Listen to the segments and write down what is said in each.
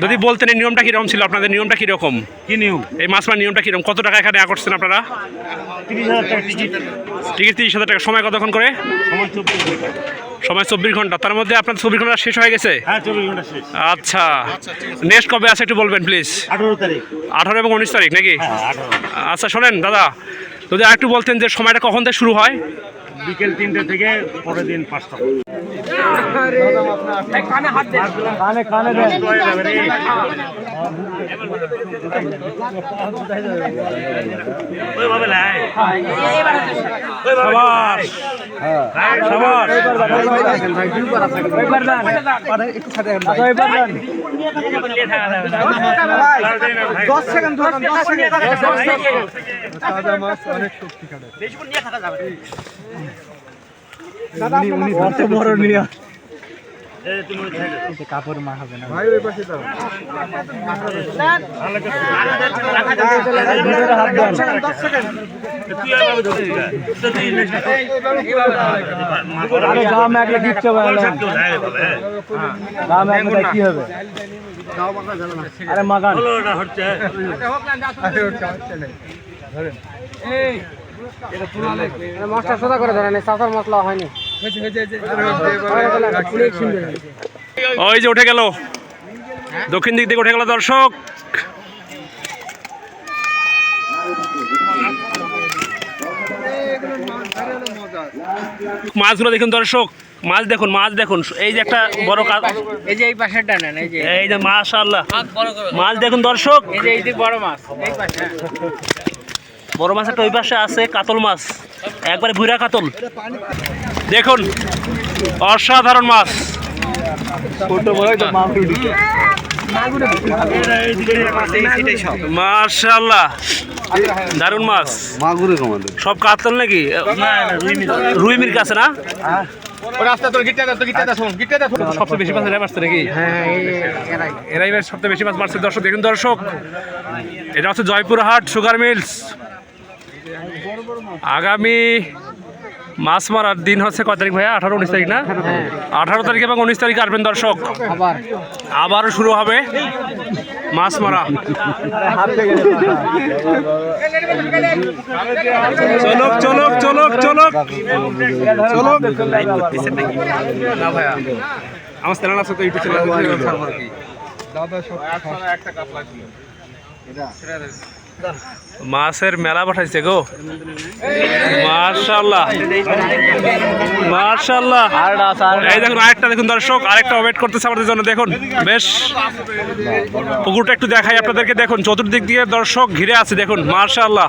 যদি বলতেন এই নিয়মটা কীরকম ছিল, আপনাদের নিয়মটা কীরকম? কি নিয়ম? এই মাছ মারার নিয়মটা কীরকম? কত টাকা এখানে করছেন আপনারা? 30,000 টাকা টিকিট। টিকিট 30,000 টাকা। সময় কতক্ষণ করে? সময় 24 ঘন্টা। সময় 24 ঘন্টা। তার মধ্যে আপনার 24 ঘন্টা শেষ হয়ে গেছে? হ্যাঁ, 24 ঘন্টা শেষ। আচ্ছা, নেক্সট কবে আছে একটু বলবেন প্লিজ? 18 তারিখ। 18 এবং 19 তারিখ নাকি? হ্যাঁ, 18। আচ্ছা শোনেন দাদা, যদি আরেকটু বলতেন যে সময়টা কখন থেকে শুরু হয়? বিকেল 3টে থেকে পরের দিন 5টা। কাপড় মা হবে না ভাই, ওই পাশে দাও। কি হবে? আরে মাগান হচ্ছে মশলা সোজা করে ধরেন, চাষার মশলা হয়নি। ওই যে উঠে গেল, দক্ষিণ দিক থেকে উঠে গেল দর্শক। মাছগুলো দেখুন দর্শক, মাছ দেখুন, মাছ দেখুন। এই যে একটা বড় এই যে এই পাশের ডানেন, এই যে মাশাআল্লাহ মাছ দেখুন দর্শক। এই যে এই দিক বড় মাছ, এই পাশে বড় মাছ একটা ওই পাশে আছে, কাতল মাছ, একবারে ভুরা কাতল দেখুন, অসাধারণ মাছ। মাশাআল্লাহ দারুন মাছ। সব কাতল নাকি? রুই মির কাছে না? সবচেয়ে বেশি মাছ এরাই মারছে নাকি? এরাই সবচেয়ে বেশি মাছ মারছে দর্শক। দেখুন দর্শক, এটা হচ্ছে জয়পুরহাট সুগার মিলস। আগামী মাছ মারার দিন হচ্ছে কত তারিখ ভাইয়া? 18 19 তারিখ না? 18 তারিখ এবং 19 তারিখে আসবেন দর্শক। আবারও শুরু হবে মাছ মারা। চলক চলক চলক চলক চলক। না ভাইয়া, আমার চ্যানেল আছে তো, ইউটিউব চ্যানেল। মাছের মেলা পাঠাইছে গো, মাশাআল্লাহ মাশাআল্লাহ। এই দেখুন আরেকটা, দেখুন দর্শক, আরেকটা ওয়েট করতেছে আমাদের জন্য। দেখুন বেশ, পুকুরটা একটু দেখাই আপনাদেরকে। দেখুন চতুর্দিক দিয়ে দর্শক ঘিরে আছে, দেখুন মাশাআল্লাহ।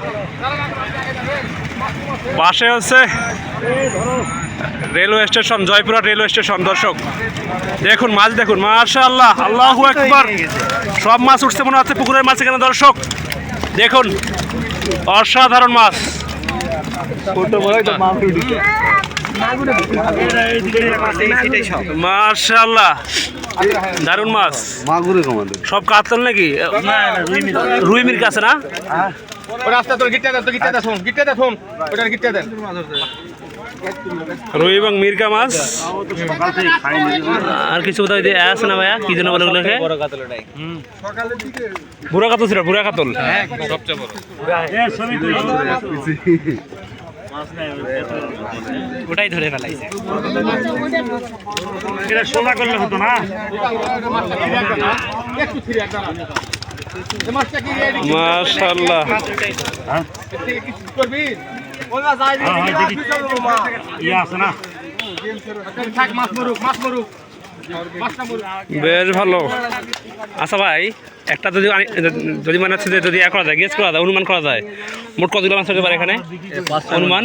পাশে হচ্ছে railway station, Joypurhat railway station দর্শক। দেখুন মাছ দেখুন, মাশাআল্লাহ, আল্লাহু আকবার। সব মাছ উঠছে মনে হচ্ছে পুকুরের মাছ এখানে দর্শক। দেখুন অসাধারণ মাছ। মাশাআল্লাহ দারুন মাছ। সব কাতল নাকি? রুই মির কাছে না? রুই এবং মির্কা মাছ। আর কিছু কোথাও আছে না ভাইয়া? কি জন্য বলে ওগুলোকে? বুড়া কাতল ছিল, বুড়া কাতল সবচেয়ে বড়। ওটাই ধরে ফেলাইছে। এটা সোজা করলে হতো না? মাশাআল্লাহ বেশ ভালো। আচ্ছা ভাই, একটা যদি মনে হচ্ছে যে যদি করা যায়, গেস করা যায়, অনুমান করা যায়, মোট কতগুলো মাছ হতে পারে এখানে অনুমান?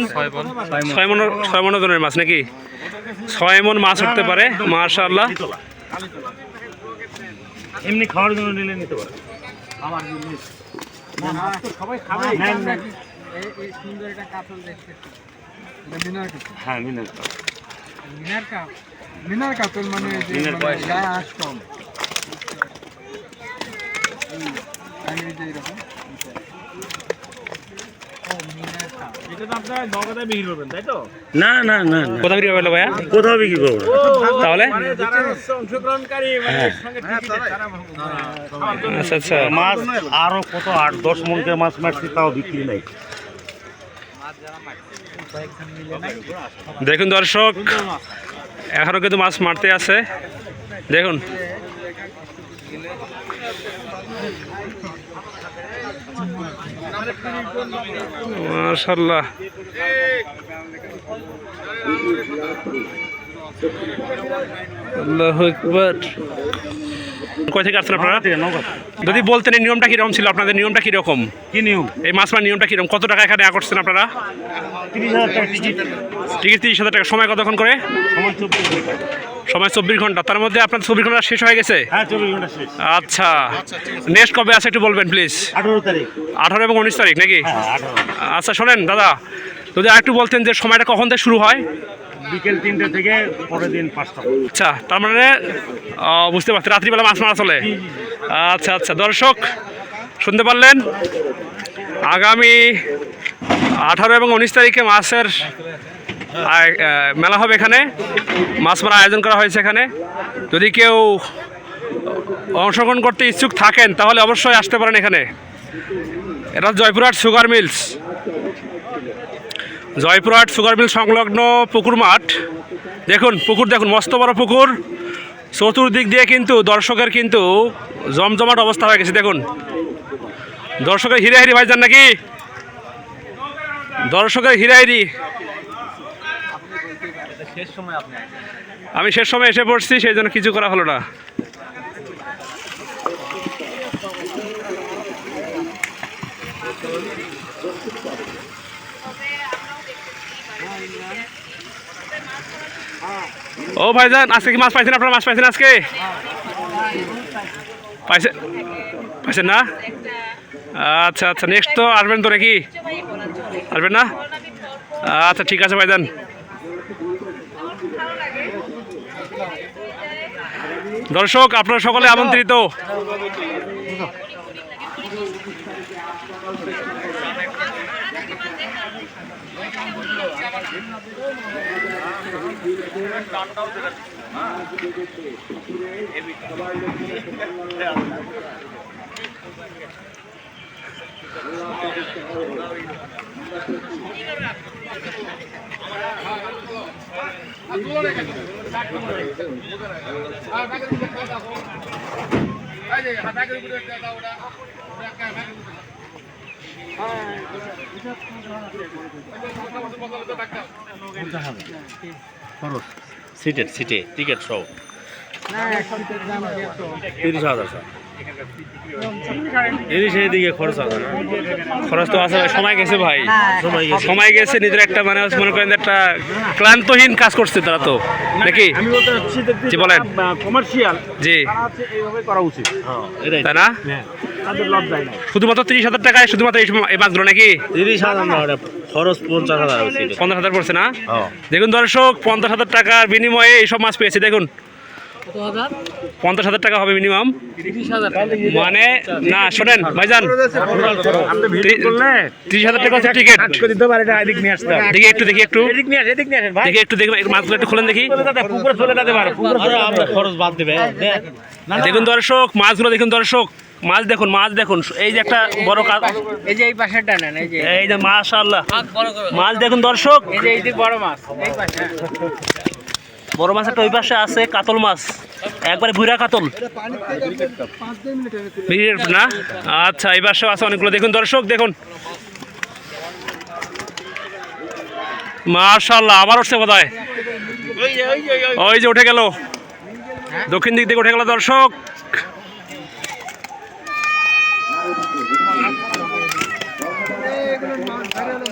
6 মন ওজনের মাছ নাকি? 6 মন মাছ উঠতে পারে মাশাআল্লাহ। এমনি খাওয়ার জন্য নিলে নিতে পারে। হ্যাঁ, মিনার কাতল মানে গায়ে আঁশ কম। এরকম না না না না কোথাও বিক্রি করলো ভাইয়া? কোথাও বিক্রি করবো না। তাহলে আচ্ছা আচ্ছা, মাছ আরো কত 8-10 মনকে মাছ মারছি, তাও বিক্রি নাই। দেখুন দর্শক, এখনো কিন্তু মাছ মারতে আছে। দেখুন মাশাআল্লাহ, আল্লাহু আকবার। কই থেকে আসছেন আপনারা? যদি বলতেন এই নিয়মটা কিরকম ছিল, আপনাদের নিয়মটা কিরকম, কি নিয়ম? এই মাছ মারার নিয়মটা কিরকম, কত টাকা এখানে করছেন আপনারা? 30,000 টাকা টিকিট, টিকিট 30,000 টাকা। সময় কতক্ষণ করে? সময় 24 ঘন্টা। সময় 24 ঘন্টা। তার মধ্যে আপনার 24 ঘন্টা শেষ হয়ে গেছে? হ্যাঁ 24 ঘন্টা শেষ। আচ্ছা, নেক্সট কবে আছে একটু বলবেন প্লিজ? 18 তারিখ। 18 এবং 19 তারিখ নাকি? হ্যাঁ 18। আচ্ছা শোনেন দাদা, যদি আরেকটু বলতেন যে সময়টা কখন থেকে শুরু হয়? বিকেল 3টে থেকে পরের দিন 5টা। আচ্ছা, তার মানে বুঝতে পারছি রাত্রিবেলা মাছ মারা চলে। আচ্ছা আচ্ছা, দর্শক শুনতে পারলেন, আগামী 18 এবং 19 তারিখে মাছের মেলা হবে এখানে, মাছ মারার আয়োজন করা হয়েছে এখানে। যদি কেউ অংশগ্রহণ করতে ইচ্ছুক থাকেন তাহলে অবশ্যই আসতে পারেন এখানে। এটা Joypurhat sugar mills, Joypurhat sugar mill সংলগ্ন পুকুর মাঠ। দেখুন পুকুর, দেখুন মস্ত বড় পুকুর, চতুর্দিক দিয়ে কিন্তু দর্শকের কিন্তু জমজমাট অবস্থা হয়ে গেছে। দেখুন দর্শকের হিরাহিরি ভাইজান নাকি, দর্শকের হিরাহিরি। আমি শেষ সময় এসে পড়ছি, সেই জন্য কিছু করা হলো না। ও ভাইজান, আজকে কি মাছ পাইছেন আপনারা? মাছ পাইছেন আজকে? পাইছেন না? আচ্ছা আচ্ছা, নেক্সট তো আসবেন তো নাকি? আসবেন না? আচ্ছা ঠিক আছে ভাইজান। দর্শক আপনারা সকলে আমন্ত্রিত। সিটে টিকিট সহ 30,000 স্যার। এদিকে খরচ আছে না? খরচ তো আছে ভাই, সময় গেছে ভাই, সময় গেছে। নিজের একটা মানে মনে করেন একটা ক্লান্তহীন কাজ করছে তারা তো নাকি? আমি বলতে চাচ্ছি জি বলেন। কমার্শিয়াল জি এইভাবে করা উচিত। হ্যাঁ তাই না? তাদের লস যায় না। শুধুমাত্র 30,000 টাকায় শুধুমাত্র এই মাছগুলো নাকি? 30,000 না, খরচ 50,000 উচিত। 50,000 পড়ছে না? দেখুন দর্শক, 50,000 টাকার বিনিময়ে এইসব মাছ পেয়েছি। দেখুন 50,000 টাকা হবে মিনিমাম। মানে না শোনেন ভাইজান, 30,000 টাকা হচ্ছে টিকিট। দেখি একটু দেখি একটু দেখি একটু দেখি মাছগুলো একটু খুলেন দেখি। খরচ বাদ দেবে। দেখুন দর্শক মাছগুলো, দেখুন দর্শক মাছ দেখুন, মাছ দেখুন। এই যে একটা বড় কাজ, এই যে এই পাশেরটা নেন, এই যে মাশাআল্লাহ মাছ দেখুন দর্শক। এই যে এই যে বড় মাছ এই পাশে, বড় মাছ একটা ওই পাশে আছে, কাতল মাছ একবারে ভুরা কাতল না? আচ্ছা এই পাশেও আছে অনেকগুলো। দেখুন দর্শক, দেখুন মাশাআল্লাহ। আবার উঠছে বোধহয়, ওই যে উঠে গেল, দক্ষিণ দিক থেকে উঠে গেল দর্শক।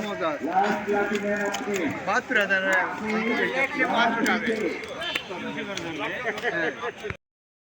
মজা